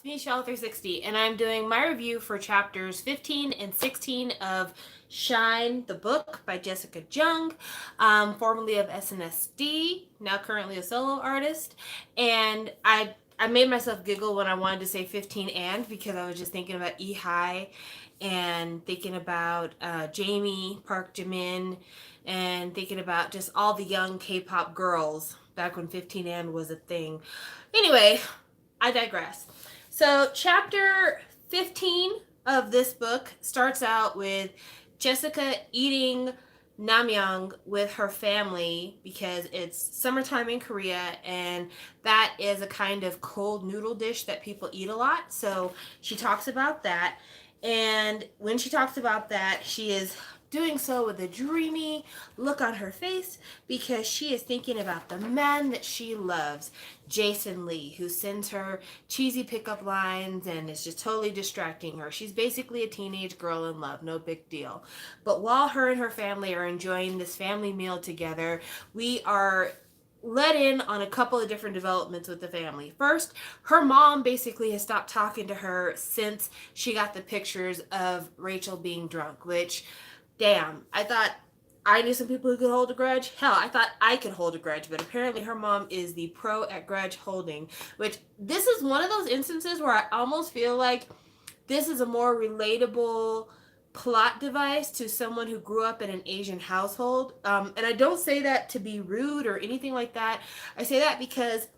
me, Shell360, and I'm doing my review for chapters 15 and 16 of Shine, the book by Jessica Jung, formerly of SNSD, now currently a solo artist. And I made myself giggle when I wanted to say 15 and because I was just thinking about High and thinking about Jamie Park Jimin and thinking about just all the young K-pop girls back when 15 and was a thing. Anyway, I digress. So, chapter 15 of this book starts out with Jessica eating namyeong with her family because it's summertime in Korea and that is a kind of cold noodle dish that people eat a lot. So, she talks about that. And when she talks about that, she is doing so with a dreamy look on her face because she is thinking about the man that she loves, Jason Lee, who sends her cheesy pickup lines and is just totally distracting her. She's basically a teenage girl in love, no big deal. But while her and her family are enjoying this family meal together, we are let in on a couple of different developments with the family. First, her mom basically has stopped talking to her since she got the pictures of Rachel being drunk, which, damn, I thought I knew some people who could hold a grudge. Hell, I thought I could hold a grudge, but apparently her mom is the pro at grudge holding, which this is one of those instances where I almost feel like this is a more relatable plot device to someone who grew up in an Asian household. And I don't say that to be rude or anything like that. I say that because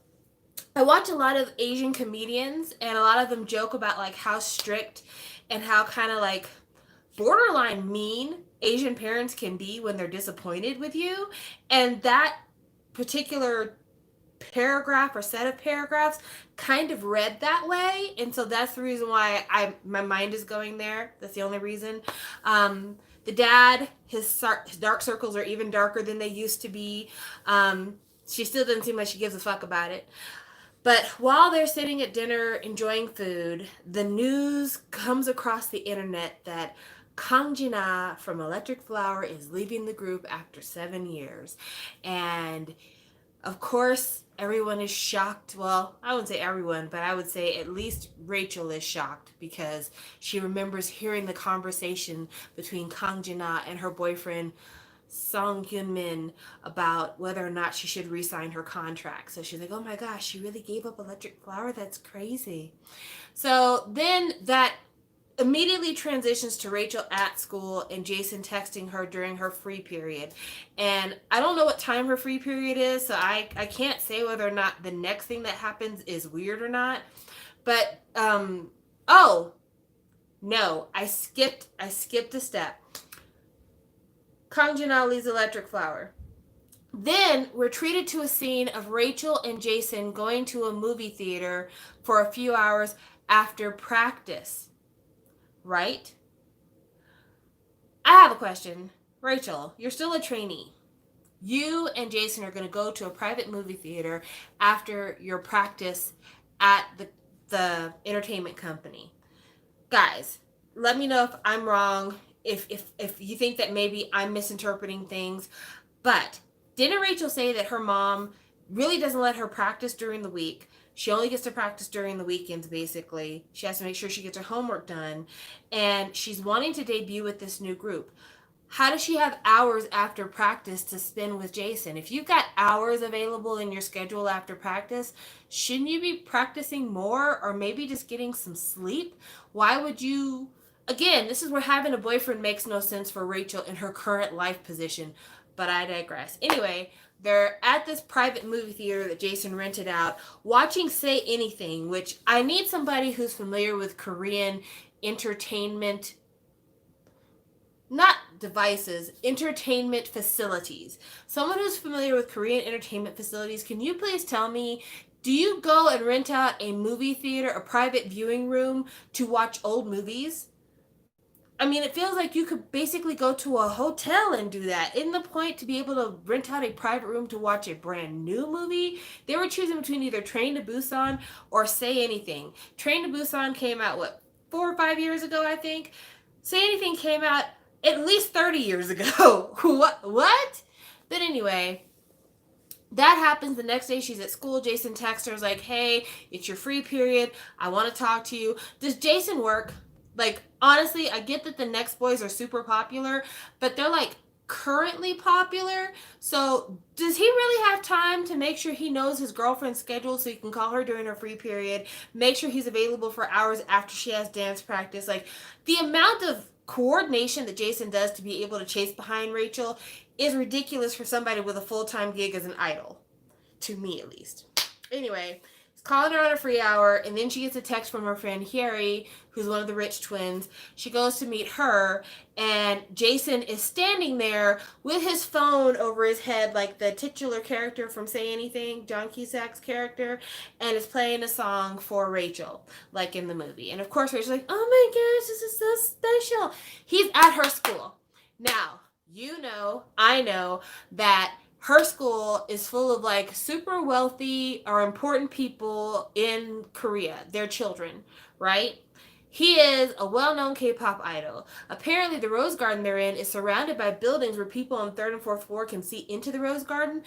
I watch a lot of Asian comedians and a lot of them joke about like how strict and how kind of like borderline mean Asian parents can be when they're disappointed with you. And that particular paragraph or set of paragraphs kind of read that way, and so that's the reason why my mind is going there. That's the only reason. The dad, his dark circles are even darker than they used to be. She still doesn't seem like she gives a fuck about it. But while they're sitting at dinner enjoying food, the news comes across the internet that Kang Jin-ah from Electric Flower is leaving the group after 7 years. And of course, everyone is shocked. Well, I wouldn't say everyone, but I would say at least Rachel is shocked because she remembers hearing the conversation between Kang Jin-ah and her boyfriend Song Hyun-min about whether or not she should re-sign her contract. So she's like, oh my gosh, she really gave up Electric Flower? That's crazy. So then that immediately transitions to Rachel at school and Jason texting her during her free period. And I don't know what time her free period is, so I can't say whether or not the next thing that happens is weird or not. But oh no, I skipped a step. Kang Jin-ah leaves Electric Flower. Then we're treated to a scene of Rachel and Jason going to a movie theater for a few hours after practice. Right? I have a question. Rachel, you're still a trainee. You and Jason are going to go to a private movie theater after your practice at the entertainment company. Guys, let me know if I'm wrong, if you think that maybe I'm misinterpreting things. But didn't Rachel say that her mom really doesn't let her practice during the week? She only gets to practice during the weekends, basically. She has to make sure she gets her homework done. And she's wanting to debut with this new group. How does she have hours after practice to spend with Jason? If you've got hours available in your schedule after practice, shouldn't you be practicing more or maybe just getting some sleep? Why would you... Again, this is where having a boyfriend makes no sense for Rachel in her current life position. But I digress. Anyway, they're at this private movie theater that Jason rented out, watching Say Anything, which I need somebody who's familiar with Korean entertainment, not devices, entertainment facilities. Someone who's familiar with Korean entertainment facilities, can you please tell me, do you go and rent out a movie theater, a private viewing room to watch old movies? I mean, it feels like you could basically go to a hotel and do that. Isn't the point to be able to rent out a private room to watch a brand new movie? They were choosing between either Train to Busan or Say Anything. Train to Busan came out, what, 4 or 5 years ago, I think? Say Anything came out at least 30 years ago. What? But anyway, That happens. The next day she's at school. Jason texts her, is like, hey, it's your free period. I want to talk to you. Does Jason work? Like, honestly, I get that the Next Boys are super popular, but they're like currently popular. So does he really have time to make sure he knows his girlfriend's schedule so he can call her during her free period, make sure he's available for hours after she has dance practice? Like, the amount of coordination that Jason does to be able to chase behind Rachel is ridiculous for somebody with a full-time gig as an idol, to me at least. Anyway, he's calling her on a free hour, and then she gets a text from her friend Harry, who's one of the rich twins. She goes to meet her, and Jason is standing there with his phone over his head, like the titular character from Say Anything, John Cusack's character, and is playing a song for Rachel, like in the movie. And of course, Rachel's like, oh my gosh, this is so special. He's at her school. Now, you know, I know that her school is full of like super wealthy or important people in Korea, their children, right? He is a well-known K-pop idol. Apparently, the Rose Garden they're in is surrounded by buildings where people on third and fourth floor can see into the Rose Garden.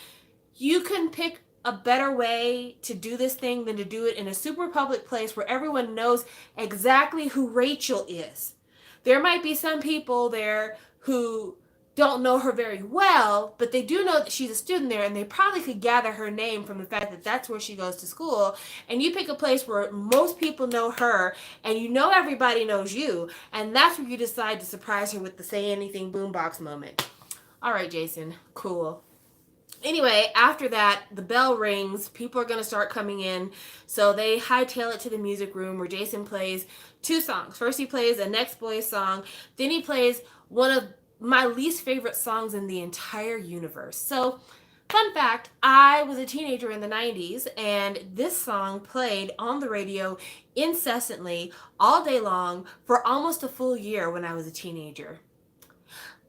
You can pick a better way to do this thing than to do it in a super public place where everyone knows exactly who Rachel is. There might be some people there who don't know her very well, but they do know that she's a student there, and they probably could gather her name from the fact that that's where she goes to school. And you pick a place where most people know her, and you know everybody knows you, and that's where you decide to surprise her with the Say Anything boombox moment. All right, Jason, cool. Anyway, after that, the bell rings. People are going to start coming in. So they hightail it to the music room where Jason plays two songs. First, he plays a Next Boys song. Then he plays one of my least favorite songs in the entire universe. So, fun fact, I was a teenager in the 90s, and this song played on the radio incessantly all day long for almost a full year when I was a teenager.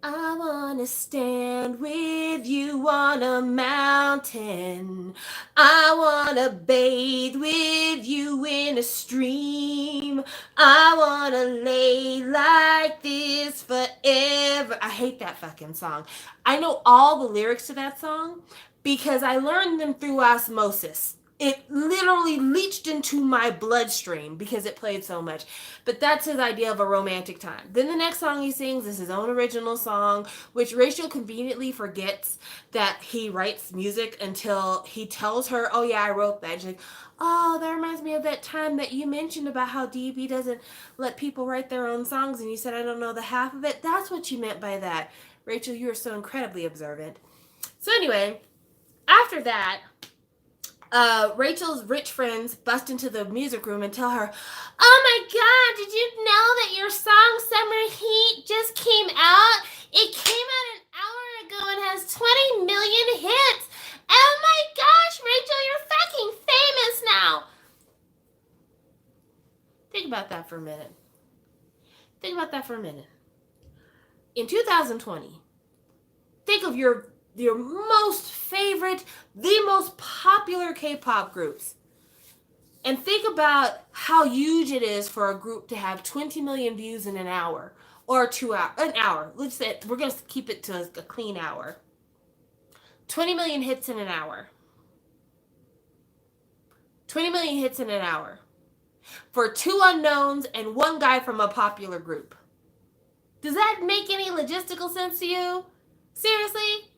I wanna stand with you on a mountain. I wanna bathe with you in a stream. I wanna lay like this forever. I hate that fucking song. I know all the lyrics to that song because I learned them through osmosis. It literally leached into my bloodstream because it played so much. But that's his idea of a romantic time. Then the next song he sings is his own original song, which Rachel conveniently forgets that he writes music until he tells her, oh yeah, I wrote that. She's like, oh, that reminds me of that time that you mentioned about how DB doesn't let people write their own songs, and you said I don't know the half of it. That's what you meant by that. Rachel, you are so incredibly observant. So anyway, after that, Rachel's rich friends bust into the music room and tell her, oh my god, did you know that your song Summer Heat just came out? It came out an hour ago and has 20 million hits. Oh my gosh, Rachel, you're fucking famous now. Think about that for a minute. In 2020, think of your most favorite, the most popular K-pop groups. And think about how huge it is for a group to have 20 million views in an hour. Or an hour. Let's say, we're going to keep it to a clean hour. 20 million hits in an hour. 20 million hits in an hour. For two unknowns and one guy from a popular group. Does that make any logistical sense to you? Seriously?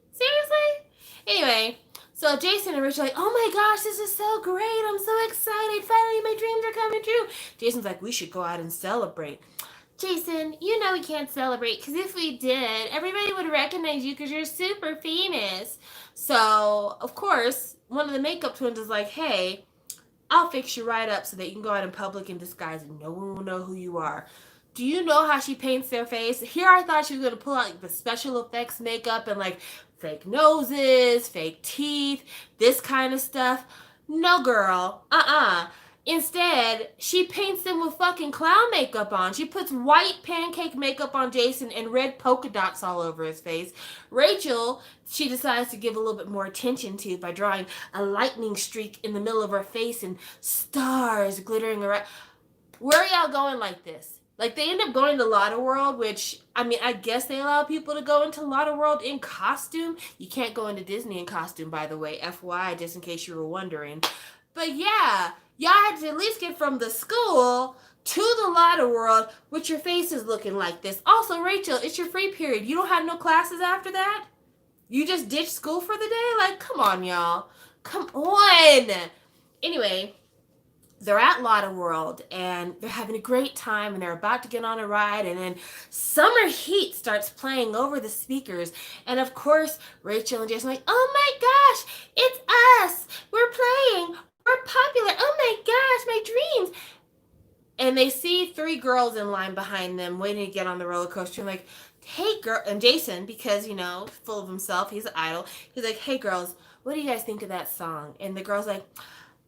Anyway, so Jason and Rich are like, oh my gosh, this is so great. I'm so excited. Finally, my dreams are coming true. Jason's like, we should go out and celebrate. Jason, you know we can't celebrate because if we did, everybody would recognize you because you're super famous. So, of course, one of the makeup twins is like, hey, I'll fix you right up so that you can go out in public in disguise and no one will know who you are. Do you know how she paints their face? Here I thought she was going to pull out like the special effects makeup and like fake noses, fake teeth, this kind of stuff. No, girl. Instead, she paints them with fucking clown makeup on. She puts white pancake makeup on Jason and red polka dots all over his face. Rachel, she decides to give a little bit more attention to by drawing a lightning streak in the middle of her face and stars glittering around. Where are y'all going like this? Like, they end up going to Lotta World, which, I mean, I guess they allow people to go into Lotta World in costume. You can't go into Disney in costume, by the way, FYI, just in case you were wondering. But yeah, y'all had to at least get from the school to the Lotta World with your faces looking like this. Also, Rachel, it's your free period. You don't have no classes after that? You just ditched school for the day? Like, come on, y'all. Come on. Anyway, they're at Lotta World and they're having a great time and they're about to get on a ride, and then Summer Heat starts playing over the speakers, and of course Rachel and Jason are like, oh my gosh, it's us, we're playing, we're popular, oh my gosh, my dreams. And they see three girls in line behind them waiting to get on the roller coaster, and like, hey girl, and Jason, because full of himself, he's an idol, he's like, hey girls, what do you guys think of that song? And the girls like,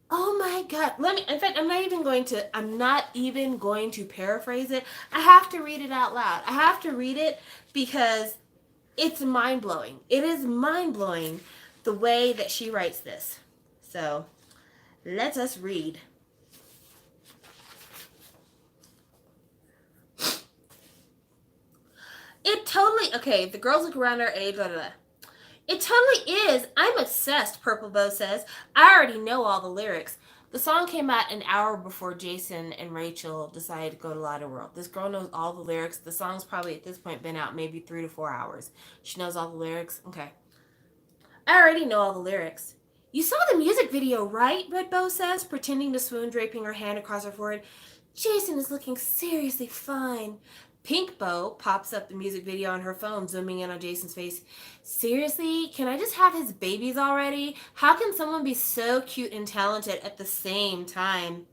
oh my god. In fact, I'm not even going to paraphrase it. I have to read it out loud. I have to read it because it's mind-blowing. It is mind-blowing the way that she writes this. So, let us read. The girls look around our age, blah, blah, blah. It totally is. I'm obsessed, Purple Bow says. I already know all the lyrics. The song came out an hour before Jason and Rachel decided to go to Lotta World. This girl knows all the lyrics. The song's probably at this point been out maybe 3 to 4 hours. She knows all the lyrics. Okay. I already know all the lyrics. You saw the music video, right? Red Bow says, pretending to swoon, draping her hand across her forehead. Jason is looking seriously fine. Pink Bow pops up the music video on her phone, zooming in on Jason's face. Seriously? Can I just have his babies already? How can someone be so cute and talented at the same time?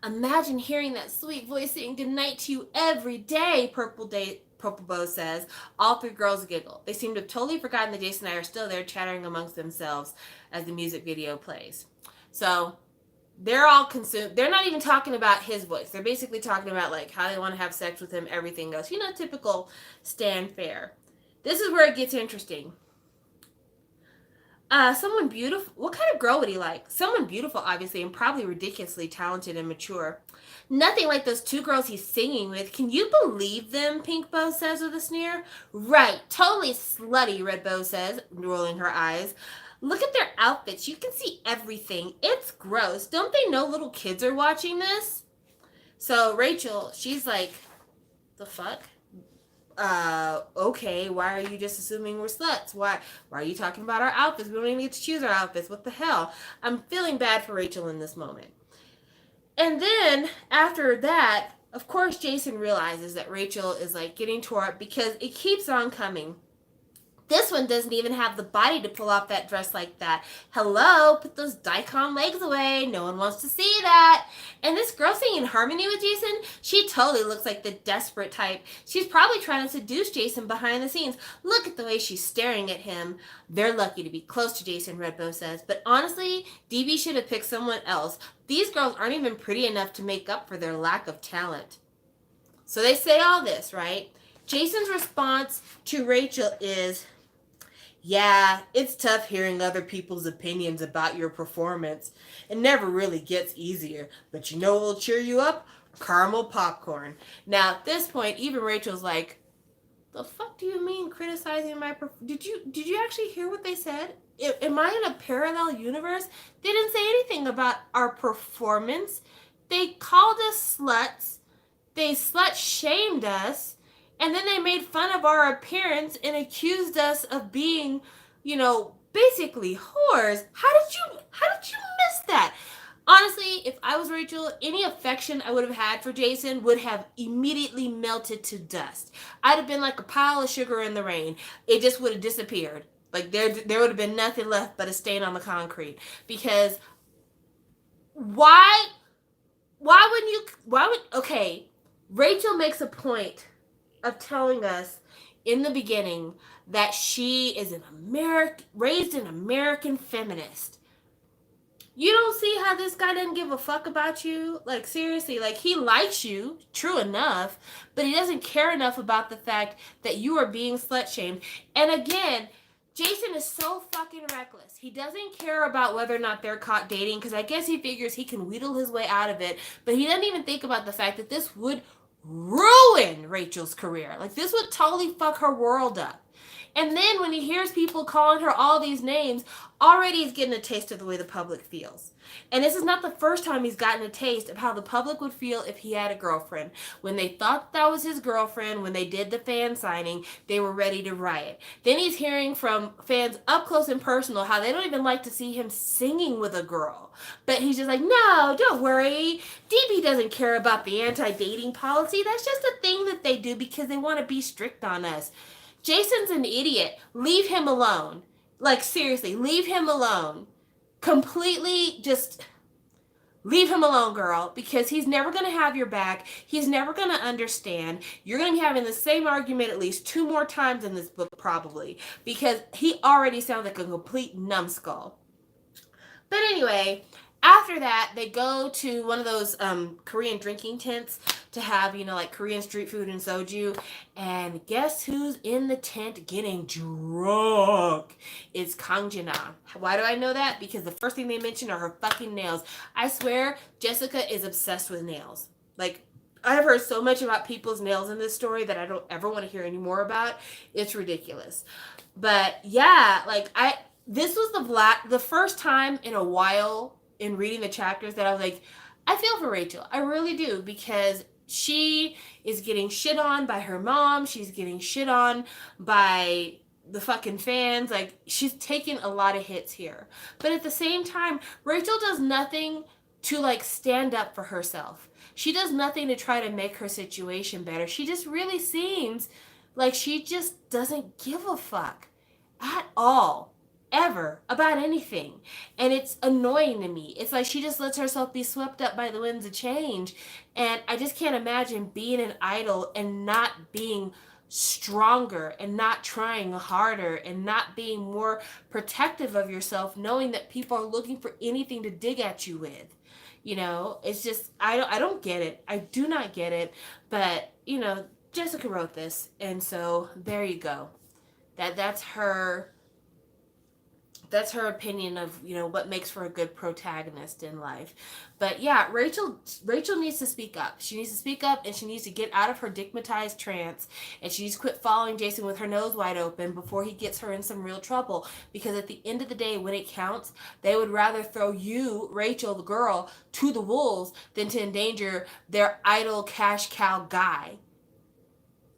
Imagine hearing that sweet voice saying goodnight to you every day, Purple Bow says. All three girls giggle. They seem to have totally forgotten that Jason and I are still there chattering amongst themselves as the music video plays. So they're all consumed. They're not even talking about his voice. They're basically talking about like how they want to have sex with him, everything goes. Typical Stan fare. This is where it gets interesting. Someone beautiful. What kind of girl would he like? Someone beautiful, obviously, and probably ridiculously talented and mature. Nothing like those two girls he's singing with. Can you believe them? Pink Bow says with a sneer. Right, totally slutty, Red Bow says, rolling her eyes. Look at their outfits. You can see everything. It's gross. Don't they know little kids are watching this? So Rachel, she's like, the fuck? Okay, why are you just assuming we're sluts? Why are you talking about our outfits? We don't even get to choose our outfits. What the hell? I'm feeling bad for Rachel in this moment. And then after that, of course, Jason realizes that Rachel is like getting tore up because it keeps on coming. This one doesn't even have the body to pull off that dress like that. Hello, put those daikon legs away. No one wants to see that. And this girl singing harmony with Jason, she totally looks like the desperate type. She's probably trying to seduce Jason behind the scenes. Look at the way she's staring at him. They're lucky to be close to Jason, Red Bow says. But honestly, DB should have picked someone else. These girls aren't even pretty enough to make up for their lack of talent. So they say all this, right? Jason's response to Rachel is, yeah, it's tough hearing other people's opinions about your performance. It never really gets easier. But you know what will cheer you up? Caramel popcorn. Now, at this point, even Rachel's like, the fuck do you mean criticizing my Did you actually hear what they said? Am I in a parallel universe? They didn't say anything about our performance. They called us sluts. They slut-shamed us. And then they made fun of our appearance and accused us of being, basically whores. How did you miss that? Honestly, if I was Rachel, any affection I would have had for Jason would have immediately melted to dust. I'd have been like a pile of sugar in the rain. It just would have disappeared. Like there would have been nothing left but a stain on the concrete. Because okay, Rachel makes a point of telling us in the beginning that she is raised an American feminist. You don't see how this guy doesn't give a fuck about you? Like, seriously, like, he likes you, true enough, but he doesn't care enough about the fact that you are being slut-shamed. And again, Jason is so fucking reckless. He doesn't care about whether or not they're caught dating, because I guess he figures he can wheedle his way out of it, but he doesn't even think about the fact that this would ruin Rachel's career. Like, this would totally fuck her world up. And then when he hears people calling her all these names, already he's getting a taste of the way the public feels. And this is not the first time he's gotten a taste of how the public would feel if he had a girlfriend. When they thought that was his girlfriend, when they did the fan signing, they were ready to riot. Then he's hearing from fans up close and personal how they don't even like to see him singing with a girl. But he's just like, no, don't worry. DB doesn't care about the anti-dating policy. That's just a thing that they do because they want to be strict on us. Jason's an idiot. Leave him alone. Like, seriously, leave him alone. Completely just leave him alone, girl, because he's never going to have your back. He's never going to understand. You're going to be having the same argument at least 2 more times in this book, probably, because he already sounds like a complete numbskull. But anyway, after that, they go to one of those Korean drinking tents to have, like Korean street food and soju. And guess who's in the tent getting drunk? It's Kang Jin-ah. Why do I know that? Because the first thing they mention are her fucking nails. I swear, Jessica is obsessed with nails. Like, I've heard so much about people's nails in this story that I don't ever want to hear any more about. It's ridiculous. But yeah, like this was the first time in a while in reading the chapters that I was like, I feel for Rachel. I really do, because she is getting shit on by her mom. She's getting shit on by the fucking fans. Like, she's taking a lot of hits here. But at the same time, Rachel does nothing to, like, stand up for herself. She does nothing to try to make her situation better. She just really seems like she just doesn't give a fuck at all. Ever about anything. And it's annoying to me. It's like she just lets herself be swept up by the winds of change. And I just can't imagine being an idol and not being stronger and not trying harder and not being more protective of yourself, knowing that people are looking for anything to dig at you with. It's just, I don't get it. I do not get it. But, Jessica wrote this. And so there you go. That's her opinion of, what makes for a good protagonist in life. But yeah, Rachel needs to speak up. She needs to speak up, and she needs to get out of her digmatized trance, and she needs to quit following Jason with her nose wide open before he gets her in some real trouble. Because at the end of the day, when it counts, they would rather throw you, Rachel, the girl, to the wolves than to endanger their idle cash cow guy.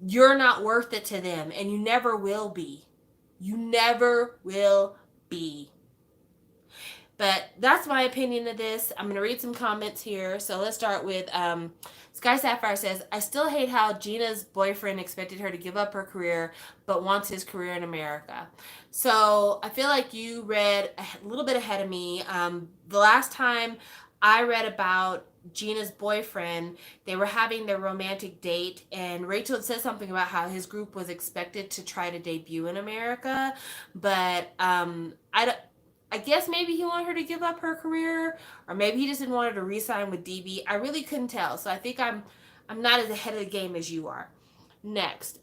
You're not worth it to them, and you never will be. You never will be. But that's my opinion of this. I'm going to read some comments here. So let's start with Sky Sapphire says, I still hate how Gina's boyfriend expected her to give up her career but wants his career in America. So I feel like you read a little bit ahead of me. The last time I read about Gina's boyfriend, they were having their romantic date, and Rachel had said something about how his group was expected to try to debut in America, but I guess maybe he wanted her to give up her career, or maybe he just didn't want her to re-sign with DB. I really couldn't tell, so I think I'm not as ahead of the game as you are. Next,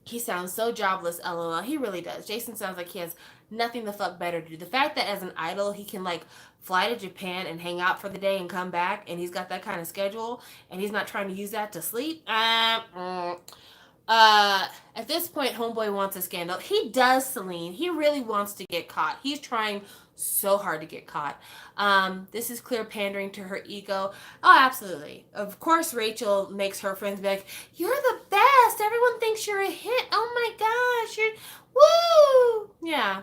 he sounds so jobless, LOL. He really does. Jason sounds like he has nothing the fuck better to do. The fact that as an idol, he can, like, fly to Japan and hang out for the day and come back, and he's got that kind of schedule, and he's not trying to use that to sleep. At this point, homeboy wants a scandal. He does, Celine. He really wants to get caught. He's trying so hard to get caught. This is clear pandering to her ego. Oh, absolutely. Of course, Rachel makes her friends be like, you're the best. Everyone thinks you're a hit. Oh my gosh, you're, woo! Yeah.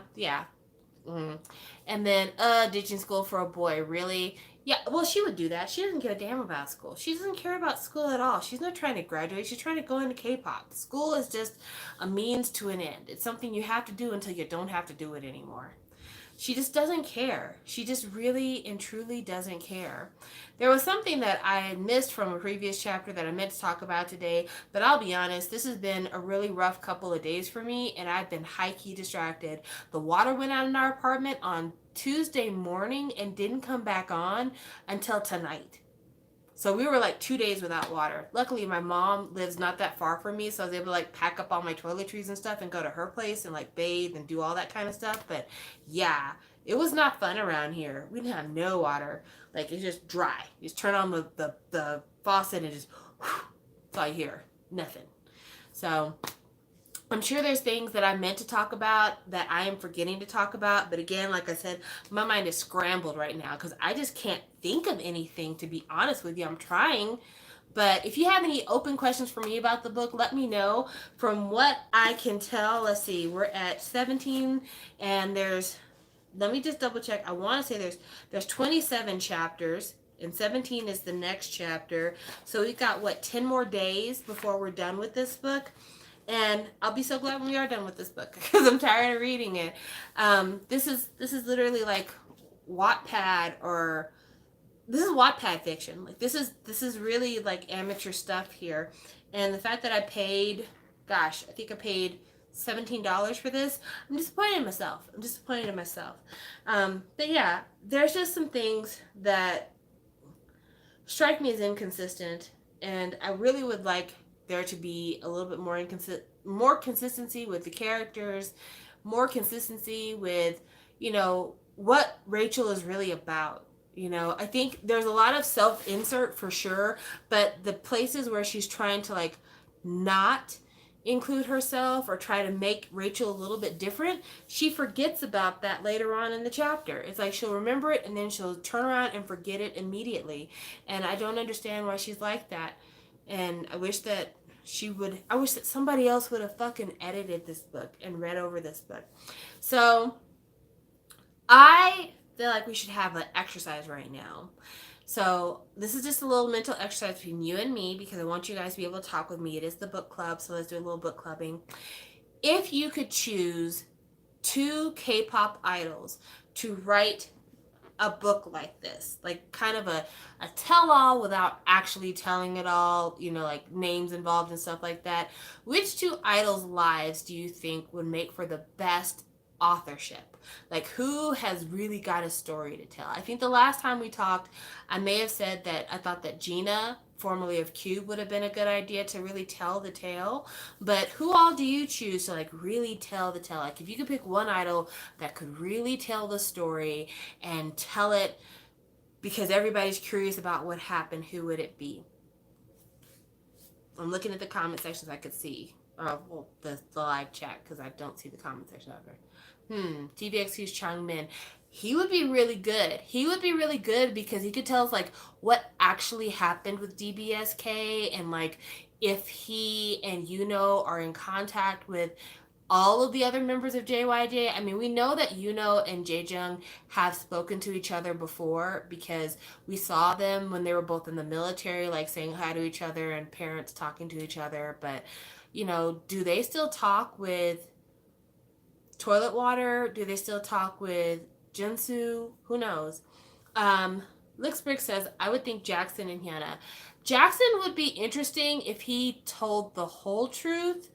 And then, ditching school for a boy, really? Yeah, well, she would do that. She doesn't give a damn about school. She doesn't care about school at all. She's not trying to graduate. She's trying to go into K-pop. School is just a means to an end. It's something you have to do until you don't have to do it anymore. She just doesn't care. She just really and truly doesn't care. There was something that I had missed from a previous chapter that I meant to talk about today, but I'll be honest, this has been a really rough couple of days for me, and I've been high-key distracted. The water went out in our apartment on Tuesday morning and didn't come back on until tonight. So we were like 2 days without water. Luckily, my mom lives not that far from me, so I was able to like pack up all my toiletries and stuff and go to her place and like bathe and do all that kind of stuff. But yeah, it was not fun around here. We didn't have no water. Like, it's just dry. You just turn on the faucet and it just That's all you hear. Nothing. So I'm sure there's things that I meant to talk about that I am forgetting to talk about. But again, like I said, my mind is scrambled right now because I just can't think of anything, to be honest with you. I'm trying. But if you have any open questions for me about the book, let me know. From what I can tell, let's see, we're at 17 and let me just double check. I want to say there's 27 chapters and 17 is the next chapter. So we've got, what, 10 more days before we're done with this book. And I'll be so glad when we are done with this book because I'm tired of reading it. This is literally like Wattpad, or this is Wattpad fiction. Like this is really like amateur stuff here. And the fact that I paid, gosh, I think I paid $17 for this. I'm disappointed in myself. But yeah, there's just some things that strike me as inconsistent, and I really would like there to be a little bit more consistency with the characters, more consistency with, what Rachel is really about. I think there's a lot of self-insert for sure, but the places where she's trying to like not include herself or try to make Rachel a little bit different, she forgets about that later on in the chapter. It's like she'll remember it and then she'll turn around and forget it immediately. And I don't understand why she's like that. And I wish that somebody else would have fucking edited this book and read over this book. So I feel like we should have an exercise right now. So this is just a little mental exercise between you and me because I want you guys to be able to talk with me. It is the book club, so let's do a little book clubbing. If you could choose 2 K-pop idols to write a book like this, like kind of a tell-all without actually telling it all, like names involved and stuff like that, which 2 idols' lives do you think would make for the best authorship? Like, who has really got a story to tell? I think the last time we talked, I may have said that I thought that Gina, formerly of Cube, would have been a good idea to really tell the tale. But who all do you choose to like really tell the tale? Like, if you could pick one idol that could really tell the story and tell it because everybody's curious about what happened, who would it be? I'm looking at the comment sections I could see. Well, the live chat, because I don't see the comment section ever. TVXQ's Changmin. He would be really good. Because he could tell us like what actually happened with DBSK and like if he and Yuno are in contact with all of the other members of JYJ. I mean, we know that Yuno and Jaejung have spoken to each other before because we saw them when they were both in the military, like saying hi to each other and parents talking to each other. But, do they still talk with Toilet Water? Do they still talk with Junsu? Who knows? Lixbrick says, I would think Jackson and Hyuna. Jackson would be interesting if he told the whole truth.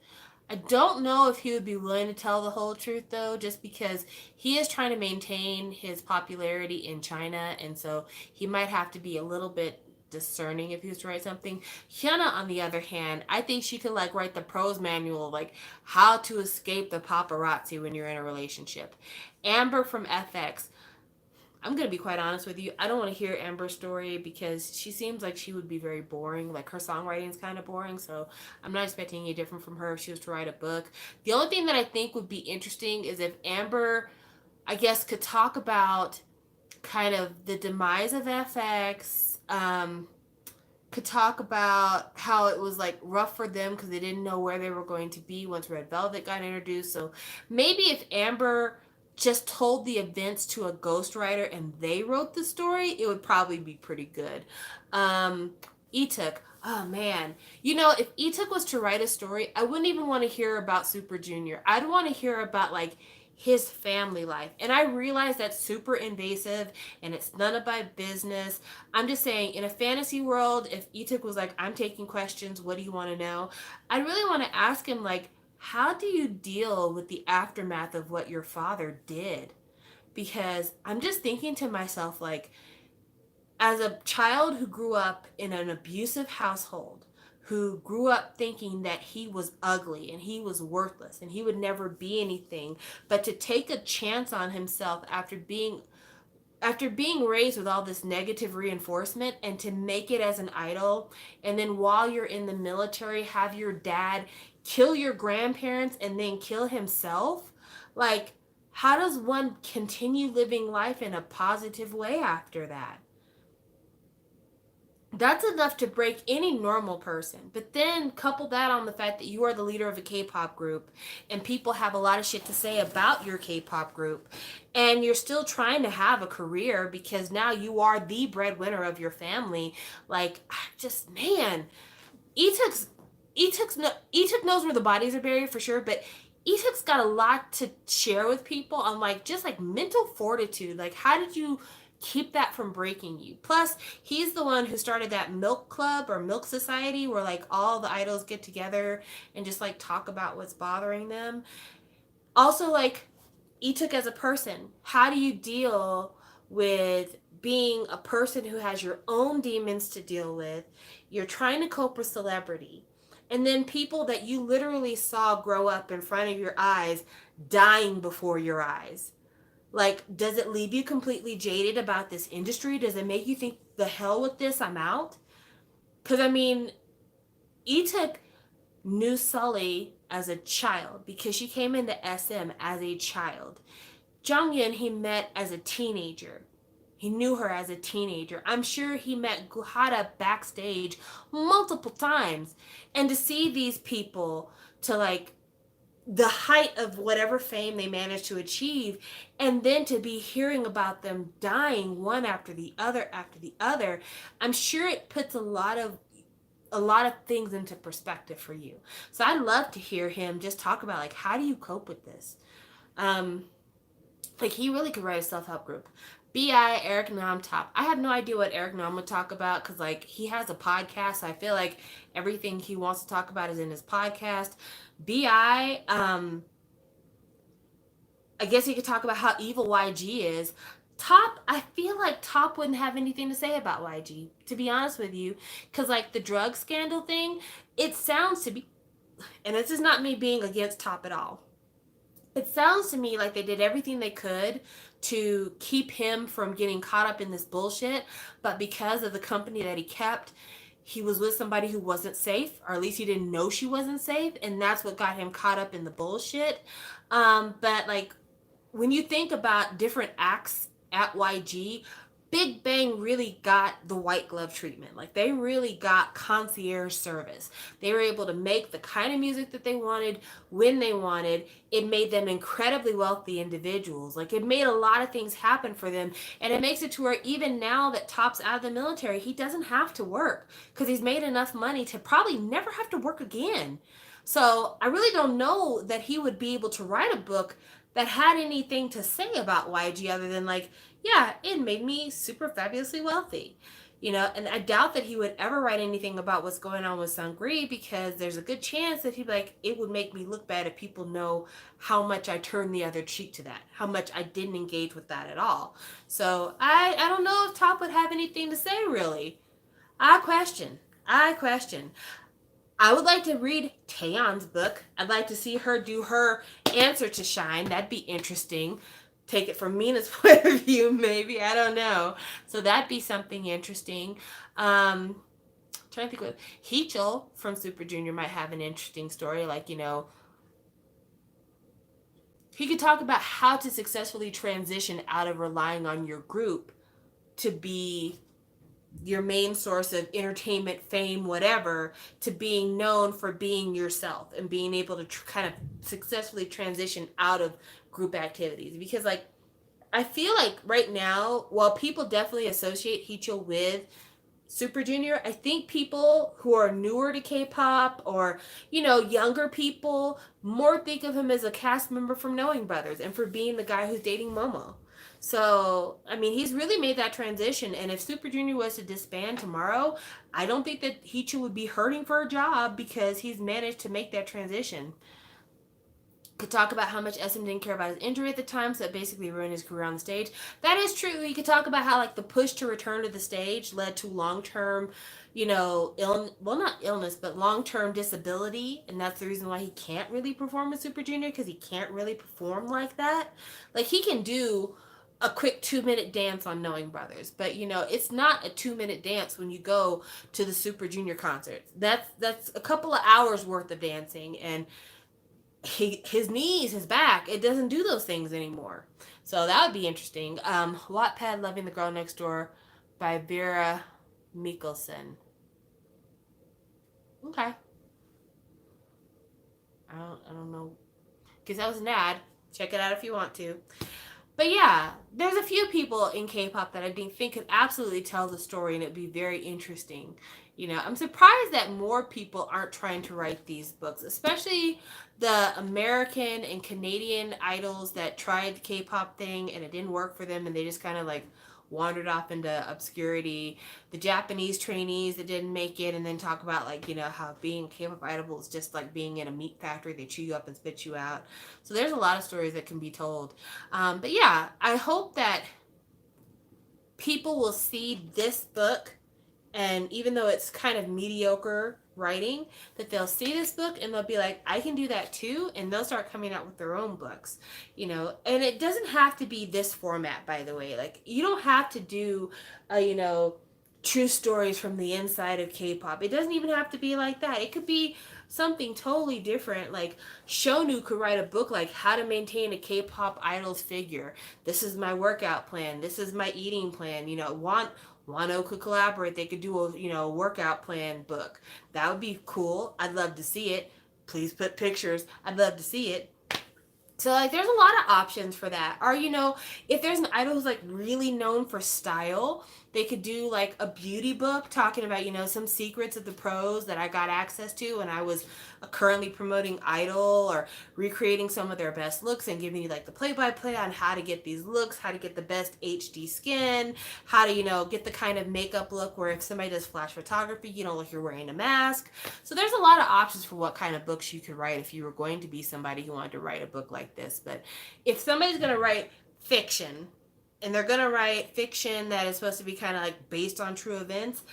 I don't know if he would be willing to tell the whole truth, though, just because he is trying to maintain his popularity in China, and so he might have to be a little bit discerning if he was to write something. Hyuna, on the other hand, I think she could like write the prose manual, like how to escape the paparazzi when you're in a relationship. Amber from FX. I'm going to be quite honest with you. I don't want to hear Amber's story because she seems like she would be very boring. Like her songwriting is kind of boring. So I'm not expecting any different from her if she was to write a book. The only thing that I think would be interesting is if Amber, I guess, could talk about kind of the demise of FX, could talk about how it was like rough for them because they didn't know where they were going to be once Red Velvet got introduced. So maybe if Amber just told the events to a ghostwriter and they wrote the story, it would probably be pretty good. Etuk, oh man, if Etuk was to write a story, I wouldn't even want to hear about Super Junior. I'd want to hear about like his family life. And I realize that's super invasive and it's none of my business. I'm just saying, in a fantasy world, if Etuk was like, I'm taking questions, what do you want to know? I really want to ask him, like, how do you deal with the aftermath of what your father did? Because I'm just thinking to myself, like, as a child who grew up in an abusive household, who grew up thinking that he was ugly and he was worthless and he would never be anything, but to take a chance on himself after being after being raised with all this negative reinforcement, and to make it as an idol, and then while you're in the military have your dad kill your grandparents and then kill himself, like, how does one continue living life in a positive way after that? That's enough to break any normal person. But then couple that on the fact that you are the leader of a K-pop group and people have a lot of shit to say about your K-pop group, and you're still trying to have a career because now you are the breadwinner of your family. Like, just, man, Etuk's Etuk knows where the bodies are buried for sure, but Etuk's got a lot to share with people on, like, just like mental fortitude. Like, how did you keep that from breaking you? Plus, he's the one who started that milk club or milk society where like all the idols get together and just like talk about what's bothering them. Also, like, Etuk as a person, how do you deal with being a person who has your own demons to deal with? You're trying to cope with celebrity, and then people that you literally saw grow up in front of your eyes dying before your eyes. Like, does it leave you completely jaded about this industry? Does it make you think, the hell with this, I'm out? Because, I mean, Etuk knew Sully as a child because she came into SM as a child. Jonghyun he met as a teenager. He knew her as a teenager. I'm sure he met Guhara backstage multiple times. And to see these people to like the height of whatever fame they managed to achieve, and then to be hearing about them dying one after the other, I'm sure it puts a lot of things into perspective for you. So I'd love to hear him just talk about, like, how do you cope with this? Like, he really could write a self-help group. BI, Eric Nam Top. I have no idea what Eric Nam would talk about because, like, he has a podcast. So I feel like everything he wants to talk about is in his podcast. BI, I guess he could talk about how evil YG is. Top, I feel like Top wouldn't have anything to say about YG, to be honest with you. Because, like, the drug scandal thing, it sounds to be, and this is not me being against Top at all, it sounds to me like they did everything they could to keep him from getting caught up in this bullshit, but because of the company that he kept, he was with somebody who wasn't safe, or at least he didn't know she wasn't safe, and that's what got him caught up in the bullshit. But, like, when you think about different acts at YG, Big Bang really got the white glove treatment. Like, they really got concierge service. They were able to make the kind of music that they wanted when they wanted. It made them incredibly wealthy individuals. Like, it made a lot of things happen for them. And it makes it to where even now that Top's out of the military, he doesn't have to work because he's made enough money to probably never have to work again. So I really don't know that he would be able to write a book that had anything to say about YG other than, like, yeah, it made me super fabulously wealthy. You know, and I doubt that he would ever write anything about what's going on with Sangri because there's a good chance that he'd be like, it would make me look bad if people know how much I turned the other cheek to that, how much I didn't engage with that at all. So I don't know if Top would have anything to say, really. I question. I would like to read Taeyeon's book. I'd like to see her do her answer to Shine. That'd be interesting. Take it from Mina's point of view, maybe. I don't know. So that'd be something interesting. Trying to think of Heechul from Super Junior might have an interesting story. Like, you know, he could talk about how to successfully transition out of relying on your group to be your main source of entertainment, fame, whatever, to being known for being yourself and being able to kind of successfully transition out of group activities. Because, like, I feel like right now, while people definitely associate Heechul with Super Junior, I think people who are newer to K-pop or, you know, younger people more think of him as a cast member from Knowing Brothers and for being the guy who's dating Momo. So, I mean, he's really made that transition. And if Super Junior was to disband tomorrow, I don't think that Heechul would be hurting for a job because he's managed to make that transition. Could talk about how much SM didn't care about his injury at the time, so it basically ruined his career on the stage. That is true. You could talk about how, like, the push to return to the stage led to long-term, you know, not illness, but long-term disability, and that's the reason why he can't really perform with Super Junior, because he can't really perform like that. Like, he can do a quick 2-minute dance on Knowing Brothers. But you know, it's not a 2-minute dance when you go to the Super Junior concerts. That's a couple of hours worth of dancing, and his knees, his back, it doesn't do those things anymore. So that would be interesting. Wattpad Loving the Girl Next Door by Vera Mikkelsen. Okay. I don't know. Because that was an ad. Check it out if you want to. But yeah, there's a few people in K-pop that I think could absolutely tell the story and it'd be very interesting. You know, I'm surprised that more people aren't trying to write these books, especially the American and Canadian idols that tried the K-pop thing and it didn't work for them and they just kind of like wandered off into obscurity. The Japanese trainees that didn't make it, and then talk about like, you know, how being a K-pop idol is just like being in a meat factory. They chew you up and spit you out. So there's a lot of stories that can be told. But yeah, I hope that people will see this book, and even though it's kind of mediocre writing, that they'll see this book and they'll be like, I can do that too, and they'll start coming out with their own books, you know. And it doesn't have to be this format, by the way. Like, you don't have to do you know, true stories from the inside of K-pop. It doesn't even have to be like that. It could be something totally different. Like, Shonu could write a book like How to Maintain a K-pop Idol's Figure. This is my workout plan. This is my eating plan. You know, Wano could collaborate. They could do a, you know, workout plan book. That would be cool. I'd love to see it. Please put pictures. I'd love to see it. So like, there's a lot of options for that. Or, you know, if there's an idol who's like really known for style, they could do like a beauty book talking about, you know, some secrets of the pros that I got access to when I was currently promoting Idol, or recreating some of their best looks and giving you like the play-by-play on how to get these looks, how to get the best HD skin, how to, you know, get the kind of makeup look where if somebody does flash photography, you don't look you're wearing a mask. So there's a lot of options for what kind of books you could write if you were going to be somebody who wanted to write a book like this. But if somebody's going to write fiction, and they're going to write fiction that is supposed to be kind of like based on true events,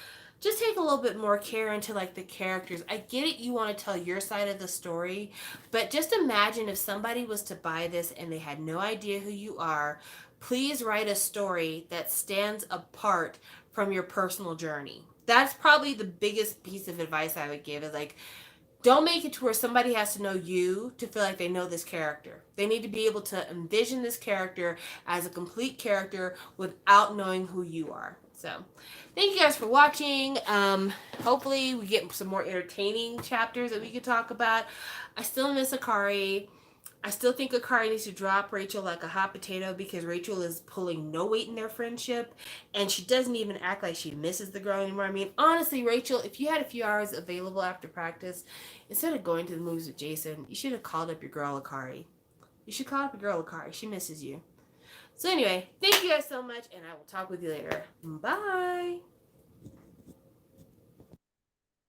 just take a little bit more care into like the characters. I get it, you want to tell your side of the story, but just imagine if somebody was to buy this and they had no idea who you are. Please write a story that stands apart from your personal journey. That's probably the biggest piece of advice I would give, is like, don't make it to where somebody has to know you to feel like they know this character. They need to be able to envision this character as a complete character without knowing who you are. So, thank you guys for watching. Hopefully we get some more entertaining chapters that we could talk about. I still miss Akari. I still think Akari needs to drop Rachel like a hot potato, because Rachel is pulling no weight in their friendship, and she doesn't even act like she misses the girl anymore. I mean, honestly, Rachel, if you had a few hours available after practice, instead of going to the movies with Jason, you should have called up your girl Akari. You should call up your girl Akari. She misses you. So anyway, thank you guys so much, and I will talk with you later. Bye.